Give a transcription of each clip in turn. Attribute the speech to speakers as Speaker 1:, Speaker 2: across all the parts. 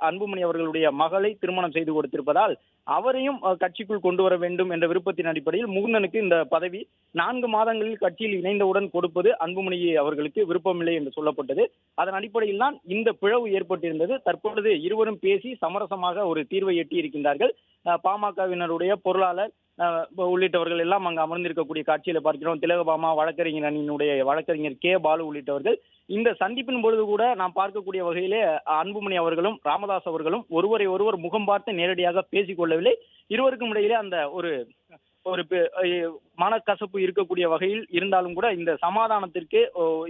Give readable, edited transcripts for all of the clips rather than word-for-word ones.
Speaker 1: அன்புமணி அவர்களுடைய மகளை திருமணம் செய்து கொடுத்திருப்பதால் அவரையும் கட்சிக்குள் கொண்டு வர வேண்டும் என்ற விருப்பத்தின் அடிப்படையில் முகுந்தனுக்கு இந்த பதவி 4 மாதங்களில் கட்சியில் இணைந்தவுடன் கொடுப்பது அன்புமணி அவர்களுக்கு விருப்பமில்லை என்று சொல்லப்பட்டது. அதன் அடிப்படையில் தான் இந்த பிளவு ஏற்பட்டிருந்தது. தற்பொழுது இருவரும் பேசி சமரசமாக ஒரு தீர்வை எட்டி இருக்கின்றார்கள். பாமகவினருடைய பொருளாளர் உள்ளிட்டவர்கள் எல்லாம் அங்கு அமர்ந்திருக்கக்கூடிய காட்சியில பார்க்கிறோம். திலகபாமா வழக்கறிஞர் அணியினுடைய வழக்கறிஞர் கே பாலு உள்ளிட்டவர்கள் இந்த சந்திப்பின் பொழுது கூட நாம் பார்க்கக்கூடிய வகையிலே அன்புமணி அவர்களும் ராமதாஸ் அவர்களும் ஒருவரை ஒருவர் முகம் பார்த்து நேரடியாக பேசிக் கொள்ளவில்லை. இருவருக்கும் இடையிலே அந்த ஒரு ஒரு மனக்கசப்பு இருக்கக்கூடிய வகையில் இருந்தாலும் கூட இந்த சமாதானத்திற்கு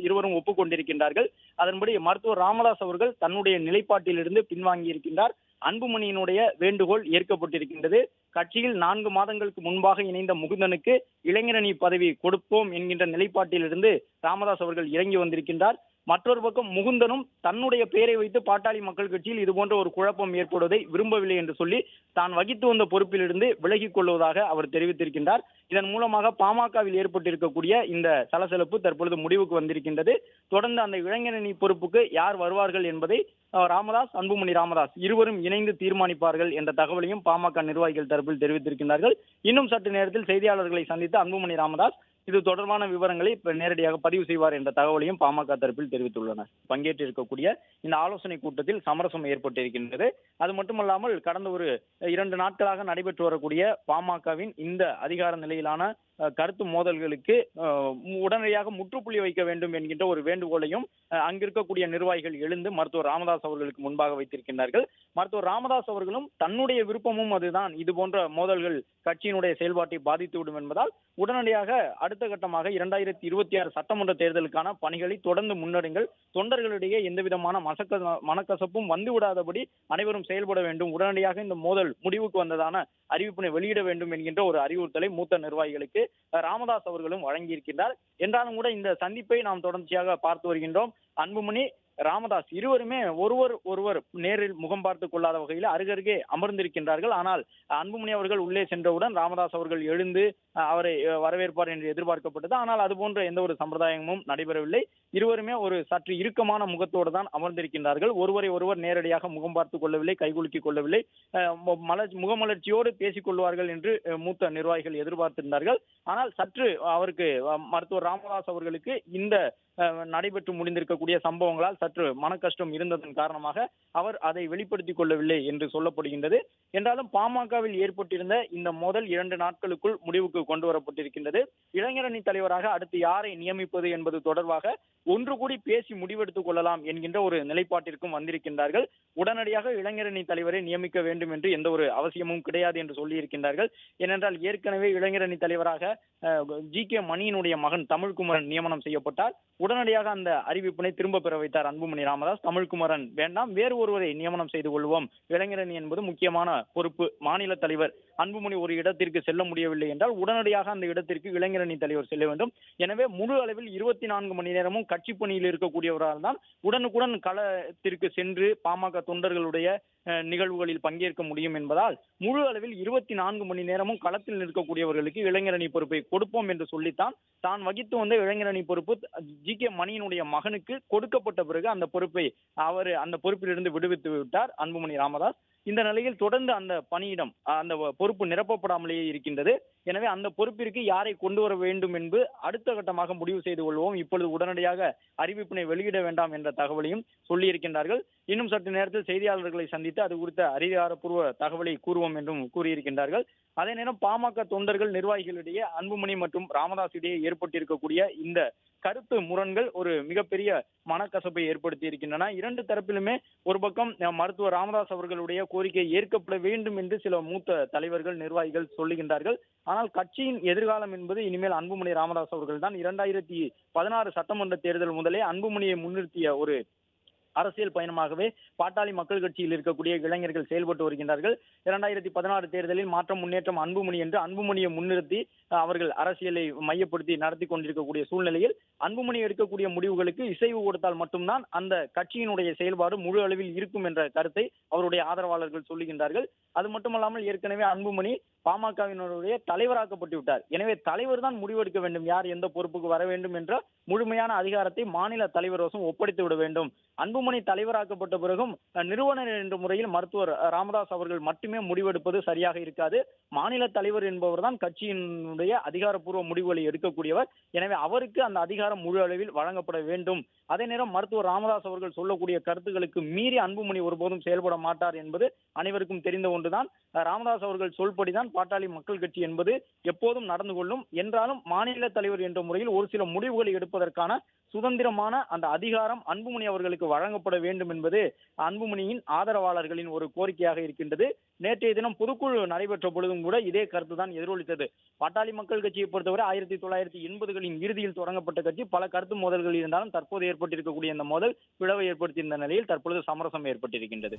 Speaker 1: இருவரும் ஒப்புக்கொண்டிருக்கின்றார்கள். அதன்படி மருத்துவர் ராமதாஸ் அவர்கள் தன்னுடைய நிலைப்பாட்டிலிருந்து பின்வாங்கி இருக்கின்றார். அன்புமணியினுடைய வேண்டுகோள் ஏற்கப்பட்டிருக்கின்றது. கட்சியில் 4 மாதங்களுக்கு முன்பாக இணைந்த முகுந்தனுக்கு இளைஞரணி பதவி கொடுப்போம் என்கின்ற நிலைப்பாட்டிலிருந்து ராமதாஸ் அவர்கள் இறங்கி வந்திருக்கின்றார். மற்றொரு பக்கம் முகுந்தனும் தன்னுடைய பெயரை வைத்து பாட்டாளி மக்கள் கட்சியில் இதுபோன்ற ஒரு குழப்பம் ஏற்படுவதை விரும்பவில்லை என்று சொல்லி தான் வகித்து வந்த பொறுப்பிலிருந்து விலகிக் கொள்வதாக அவர் தெரிவித்திருக்கின்றார். இதன் மூலமாக பாமகவில் ஏற்பட்டிருக்கக்கூடிய இந்த சலசலப்பு தற்பொழுது முடிவுக்கு வந்திருக்கின்றது. தொடர்ந்து அந்த இளைஞரணி பொறுப்புக்கு யார் வருவார்கள் என்பதை ராமதாஸ், அன்புமணி ராமதாஸ் இருவரும் இணைந்து தீர்மானிப்பார்கள் என்ற தகவலையும் பாமக நிர்வாகிகள் தரப்பில் தெரிவித்திருக்கின்றார்கள். இன்னும் சற்று நேரத்தில் செய்தியாளர்களை சந்தித்து அன்புமணி ராமதாஸ் இது தொடர்பான விவரங்களை நேரடியாக பதிவு செய்வார் என்ற தகவலையும் பாமக தரப்பில் தெரிவித்துள்ளனர். பங்கேற்றிருக்கக்கூடிய இந்த ஆலோசனை கூட்டத்தில் சமரசம் ஏற்பட்டிருக்கின்றது. அது மட்டுமல்லாமல் கடந்த ஒரு 2 நாட்களாக நடைபெற்று வரக்கூடிய பாமகவின் இந்த அதிகார நிலையிலான கருத்து மோதல்களுக்கு உடனடியாக முற்றுப்புள்ளி வைக்க வேண்டும் என்கின்ற ஒரு வேண்டுகோளையும் அங்கிருக்கக்கூடிய நிர்வாகிகள் எழுந்து மருத்துவர் ராமதாஸ் அவர்களுக்கு முன்பாக வைத்திருக்கின்றார்கள். மருத்துவர் ராமதாஸ் அவர்களும் தன்னுடைய விருப்பமும் அதுதான், இது போன்ற மோதல்கள் கட்சியினுடைய செயல்பாட்டை பாதித்துவிடும் என்பதால் உடனடியாக அடுத்த கட்டமாக 2026 சட்டமன்ற தேர்தலுக்கான பணிகளை தொடர்ந்து முன்னெடுங்கள், தொண்டர்களிடையே எந்தவிதமான மனக்கசப்பும் வந்துவிடாதபடி அனைவரும் செயல்பட வேண்டும், உடனடியாக இந்த மோதல் முடிவுக்கு வந்ததான அறிவிப்பினை வெளியிட வேண்டும் என்கின்ற ஒரு அறிவுறுத்தலை மூத்த நிர்வாகிகளுக்கு ராமதாஸ் அவர்களும் வழங்கியிருக்கிறார். என்றாலும் கூட இந்த சந்திப்பை நாம் தொடர்ச்சியாக பார்த்து வருகின்றோம். அன்புமணி, ராமதாஸ் இருவருமே ஒருவர் நேரில் முகம் பார்த்துக் கொள்ளாத வகையில் அருகருகே அமர்ந்திருக்கின்றார்கள். ஆனால் அன்புமணி அவர்கள் உள்ளே சென்றவுடன் ராமதாஸ் அவர்கள் எழுந்து அவரை வரவேற்பார் என்று எதிர்பார்க்கப்பட்டது. ஆனால் அதுபோன்ற எந்த ஒரு சம்பிரதாயமும் நடைபெறவில்லை. இருவருமே ஒரு சற்று இறுக்கமான முகத்தோடு தான் அமர்ந்திருக்கின்றார்கள். ஒருவரை ஒருவர் நேரடியாக முகம் பார்த்துக் கொள்ளவில்லை, கைகுலுக்கிக் கொள்ளவில்லை. முகமலர்ச்சியோடு பேசிக் கொள்வார்கள் என்று மூத்த நிர்வாகிகள் எதிர்பார்த்திருந்தார்கள். ஆனால் சற்று அவருக்கு மருத்துவர் ராமதாஸ் அவர்களுக்கு இந்த நடைபெற்று முடிந்திருக்கக்கூடிய சம்பவங்களால் சற்று மனக்கஷ்டம் இருந்ததன் காரணமாக அவர் அதை வெளிப்படுத்திக் கொள்ளவில்லை என்று சொல்லப்படுகின்றது. என்றாலும் பாமகவில் ஏற்பட்டிருந்த இந்த மோதல் 2 நாட்களுக்குள் முடிவுக்கு கொண்டு வரப்பட்டிருக்கின்றது. இளைஞரணி தலைவராக அடுத்து யாரை நியமிப்பது என்பது தொடர்பாக ஒன்று கூடி பேசி முடிவெடுத்துக் கொள்ளலாம் என்கின்ற ஒரு நிலைப்பாட்டிற்கும் வந்திருக்கின்றார்கள். உடனடியாக இளைஞரணி தலைவரை நியமிக்க வேண்டும் என்று எந்த ஒரு அவசியமும் கிடையாது என்று சொல்லியிருக்கின்றார்கள். ஏனென்றால் ஏற்கனவே இளைஞரணி தலைவராக ஜி.கே. மணியினுடைய மகன் தமிழ்குமரன் நியமனம் செய்யப்பட்டார். உடனடியாக அந்த அறிவிப்பினை திரும்ப பெற வைத்தார் அன்புமணி ராமதாஸ். தமிழ்குமரன் வேண்டாம், வேறு ஒருவரை நியமனம் செய்து கொள்வோம், இளைஞரணி என்பது முக்கியமான பொறுப்பு, மாநில தலைவர் அன்புமணி ஒரு இடத்திற்கு செல்ல முடியவில்லை என்றால் உடனடியாக அந்த இடத்திற்கு இளைஞரணி தலைவர் செல்ல வேண்டும். எனவே முழு அளவில் 24 மணி நேரமும் கட்சி பணியில் இருக்கக்கூடியவரால் தான் உடனுக்குடன் களத்திற்கு சென்று பாமக தொண்டர்களுடைய நிகழ்வுகளில் பங்கேற்க முடியும் என்பதால் முழு அளவில் 24 மணி நேரமும் களத்தில் நிற்கக்கூடியவர்களுக்கு இளைஞரணி பொறுப்பை கொடுப்போம் என்று சொல்லித்தான் தான் வகித்து வந்த இளைஞரணி பொறுப்பு ஜி.கே. மணியினுடைய மகனுக்கு கொடுக்கப்பட்ட பிறகு அந்த பொறுப்பை அந்த பொறுப்பிலிருந்து விடுவித்து விட்டார் அன்புமணி ராமதாஸ். இந்த நிலையில் தொடர்ந்து அந்த பணியிடம் அந்த பொறுப்பு நிரப்பப்படாமலேயே இருக்கின்றது. எனவே அந்த பொறுப்பிற்கு யாரை கொண்டு வர வேண்டும் என்று அடுத்த கட்டமாக முடிவு செய்து கொள்வோம், இப்பொழுது உடனடியாக அறிவிப்பினை வெளியிட வேண்டாம் என்ற தகவலையும் சொல்லியிருக்கின்றார்கள். இன்னும் சற்று நேரத்தில் செய்தியாளர்களை சந்தித்து அது குறித்த அதிகாரப்பூர்வ தகவலை கூறுவோம் என்றும் கூறியிருக்கின்றார்கள். அதே நேரம் பாமக தொண்டர்கள் நிர்வாகிகளிடையே அன்புமணி மற்றும் ராமதாஸ் இடையே ஏற்பட்டிருக்கக்கூடிய இந்த கருத்து முரண்கள் ஒரு மிகப்பெரிய மனக்கசப்பை ஏற்படுத்தி இருக்கின்றன. 2 தரப்பிலுமே ஒரு பக்கம் மருத்துவர் ராமதாஸ் அவர்களுடைய கோரிக்கை ஏற்கப்பட வேண்டும் என்று சில மூத்த தலைவர்கள் நிர்வாகிகள் சொல்லுகின்றார்கள். ஆனால் கட்சியின் எதிர்காலம் என்பது இனிமேல் அன்புமணி ராமதாஸ் அவர்கள் தான். 2016 சட்டமன்ற தேர்தல் முதலே அன்புமணியை முன்னிறுத்திய ஒரு அரசியல் பயணமாகவே பாட்டாளி மக்கள் கட்சியில் இருக்கக்கூடிய இளைஞர்கள் செயல்பட்டு வருகின்றார்கள். 2016 தேர்தலில் மாற்றம் முன்னேற்றம் அன்புமணி என்று அன்புமணியை முன்னிறுத்தி அவர்கள் அரசியலை மையப்படுத்தி நடத்தி கொண்டிருக்கக்கூடிய சூழ்நிலையில் அன்புமணி எடுக்கக்கூடிய முடிவுகளுக்கு இசைவு கொடுத்தால் மட்டும்தான் அந்த கட்சியினுடைய செயல்பாடு முழு அளவில் இருக்கும் என்ற கருத்தை அவருடைய ஆதரவாளர்கள் சொல்லுகின்றார்கள். அது மட்டுமல்லாமல் ஏற்கனவே அன்புமணி பாமகவினுடைய தலைவராக்கப்பட்டு விட்டார். எனவே தலைவர் தான் முடிவெடுக்க வேண்டும், யார் எந்த பொறுப்புக்கு வர வேண்டும் என்ற முழுமையான அதிகாரத்தை மாநில தலைவர் வசம் ஒப்படைத்து விட வேண்டும். அன்புமணி தலைவராக்கப்பட்ட பிறகும் நிறுவனர் என்ற முறையில் மருத்துவர் ராமதாஸ் அவர்கள் மட்டுமே முடிவெடுப்பது சரியாக இருக்காது. மாநில தலைவர் என்பவர் தான் கட்சியினுடைய அதிகாரப்பூர்வ முடிவுகளை எடுக்கக்கூடியவர். எனவே அவருக்கு அந்த அதிகாரம் முழு அளவில் வழங்கப்பட வேண்டும். அதே நேரம் மருத்துவர் ராமதாஸ் அவர்கள் சொல்லக்கூடிய கருத்துக்களுக்கு மீறி அன்புமணி ஒருபோதும் செயல்பட மாட்டார் என்பது அனைவருக்கும் தெரிந்த ஒன்றுதான். ராமதாஸ் அவர்கள் சொல்படிதான் பாட்டாளி மக்கள் கட்சி என்பது எப்போதும் நடந்து கொள்ளும். என்றாலும் மாநில தலைவர் என்ற முறையில் ஒரு சில முடிவுகளை எடுப்பதற்கான சுதந்திரமான அந்த அதிகாரம் அன்புமணி அவர்களுக்கு வழங்கப்பட வேண்டும் என்பது அன்புமணியின் ஆதரவாளர்களின் ஒரு கோரிக்கையாக இருக்கின்றது. நேற்றைய தினம் பொதுக்குழு நடைபெற்ற பொழுதும் கூட இதே கருத்துதான் எதிரொலித்தது. பாட்டாளி மக்கள் கட்சியை பொறுத்தவரை 1980களின் இறுதியில் தொடங்கப்பட்ட கட்சி. பல கருத்து மோதல்கள் இருந்தாலும் தற்போது ஏற்பட்டிருக்கக்கூடிய இந்த மோதல் பிளவை ஏற்படுத்தியிருந்த நிலையில் தற்பொழுது சமரசம் ஏற்பட்டிருக்கின்றது.